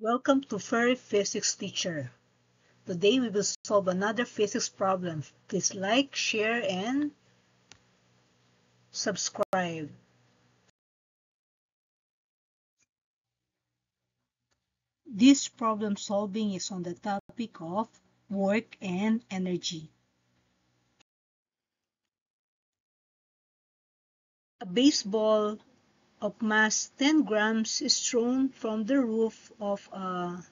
Welcome to Furry Physics Teacher. Today we will solve another physics problem. Please like, share, and subscribe. This problem solving is on the topic of work and energy. A baseball of mass 10 grams is thrown from the roof of a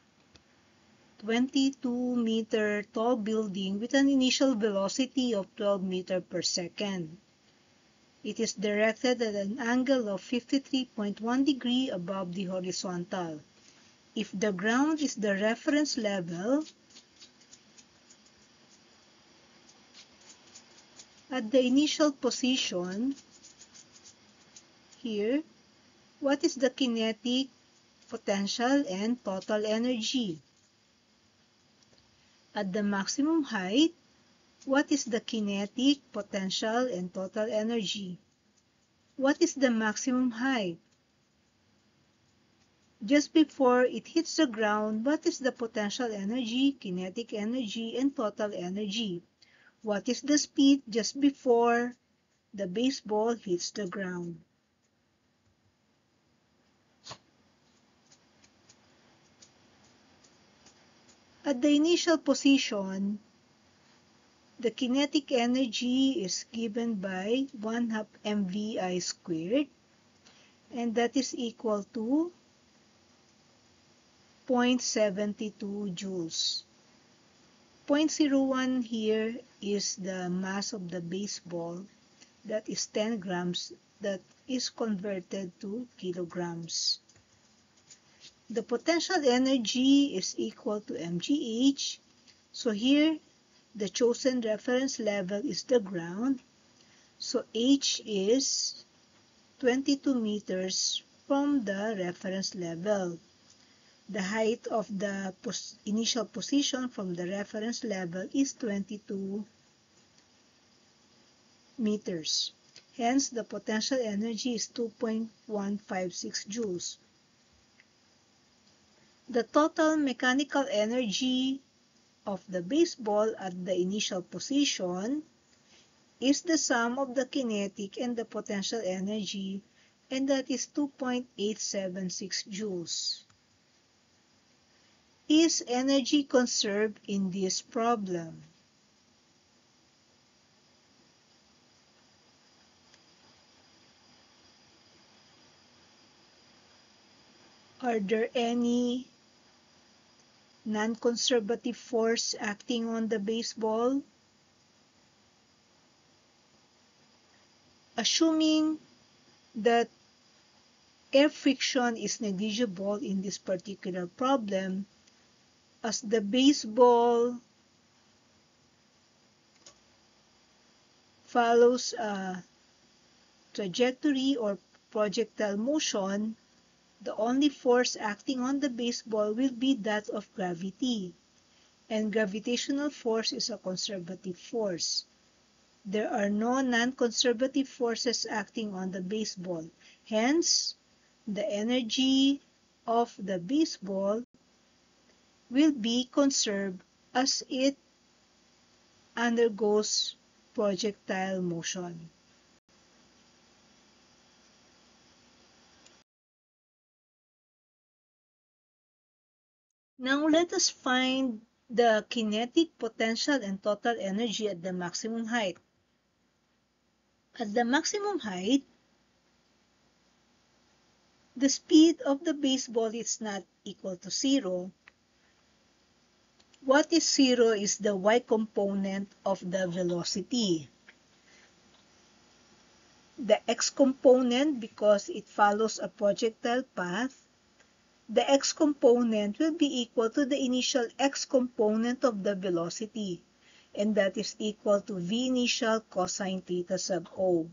22-meter tall building with an initial velocity of 12 meters per second. It is directed at an angle of 53.1 degrees above the horizontal. If the ground is the reference level, at the initial position, here, what is the kinetic, potential, and total energy? At the maximum height, what is the kinetic, potential, and total energy? What is the maximum height? Just before it hits the ground, what is the potential energy, kinetic energy, and total energy? What is the speed just before the baseball hits the ground? At the initial position, the kinetic energy is given by 1/2 mvi squared, and that is equal to 0.72 joules. 0.01 here is the mass of the baseball, that is 10 grams, that is converted to kilograms. The potential energy is equal to mgh, so here the chosen reference level is the ground, so h is 22 meters from the reference level. The height of the initial position from the reference level is 22 meters. Hence, the potential energy is 2.156 joules. The total mechanical energy of the baseball at the initial position is the sum of the kinetic and the potential energy, and that is 2.876 joules. Is energy conserved in this problem? Are there any non-conservative force acting on the baseball? Assuming that air friction is negligible in this particular problem, as the baseball follows a trajectory or projectile motion, the only force acting on the baseball will be that of gravity, and gravitational force is a conservative force. There are no non-conservative forces acting on the baseball. Hence, the energy of the baseball will be conserved as it undergoes projectile motion. Now let us find the kinetic, potential, and total energy at the maximum height. At the maximum height, the speed of the baseball is not equal to 0. What is 0 is the y component of the velocity. The x component, because it follows a projectile path, the x component will be equal to the initial x component of the velocity, and that is equal to v initial cosine theta sub o.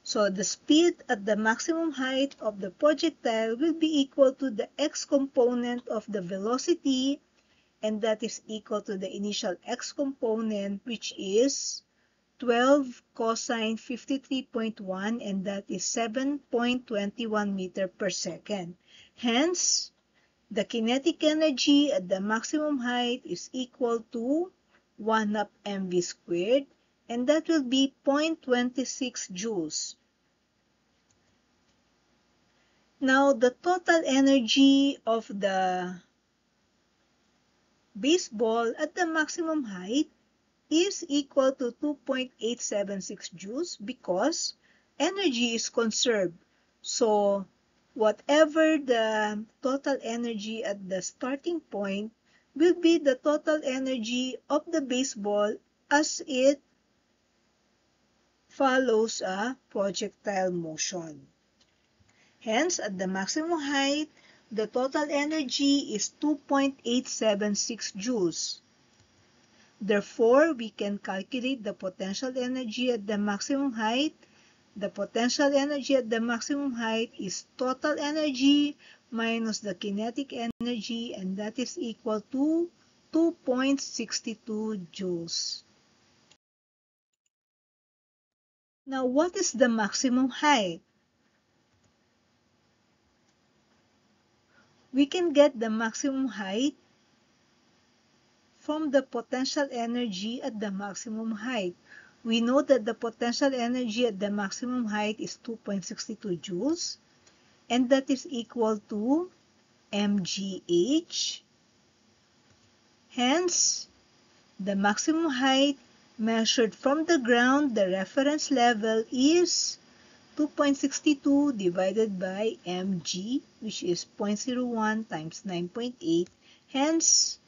So the speed at the maximum height of the projectile will be equal to the x component of the velocity, and that is equal to the initial x component, which is 12 cosine 53.1, and that is 7.21 meter per second. Hence, The kinetic energy at the maximum height is equal to 1/2 mv squared, and that will be 0.26 joules. Now, the total energy of the baseball at the maximum height is equal to 2.876 joules because energy is conserved. So, whatever the total energy at the starting point will be the total energy of the baseball as it follows a projectile motion. Hence, at the maximum height, the total energy is 2.876 joules. Therefore, we can calculate the potential energy at the maximum height. The potential energy at the maximum height is total energy minus the kinetic energy, and that is equal to 2.62 joules. Now, what is the maximum height? We can get the maximum height from the potential energy at the maximum height. We know that the potential energy at the maximum height is 2.62 joules, and that is equal to mgh. Hence, the maximum height measured from the ground, the reference level, is 2.62 divided by mg, which is 0.01 times 9.8. Hence,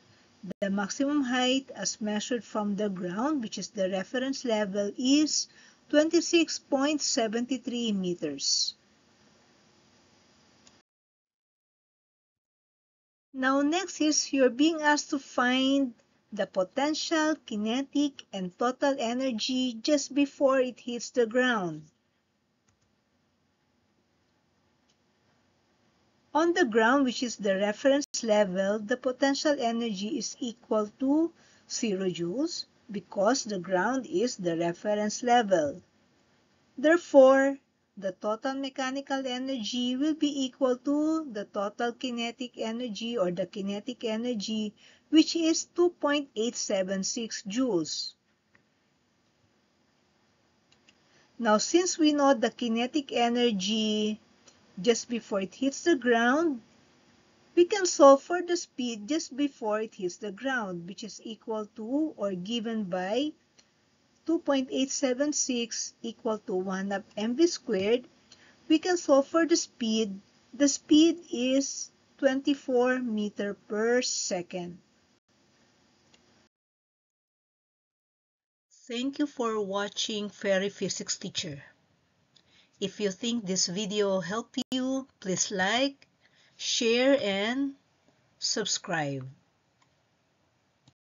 the maximum height as measured from the ground, which is the reference level, is 26.73 meters. Now next is you're being asked to find the potential, kinetic, and total energy just before it hits the ground. On the ground, which is the reference level, the potential energy is equal to 0 joules because the ground is the reference level. Therefore, the total mechanical energy will be equal to the total kinetic energy or the kinetic energy, which is 2.876 joules. Now, since we know the kinetic energy just before it hits the ground, we can solve for the speed just before it hits the ground, which is equal to or given by 2.876 equal to 1/2 mv squared. We can solve for the speed. The speed is 24 meters per second. Thank you for watching Fairy Physics Teacher. If you think this video helped you, please like, share, and subscribe.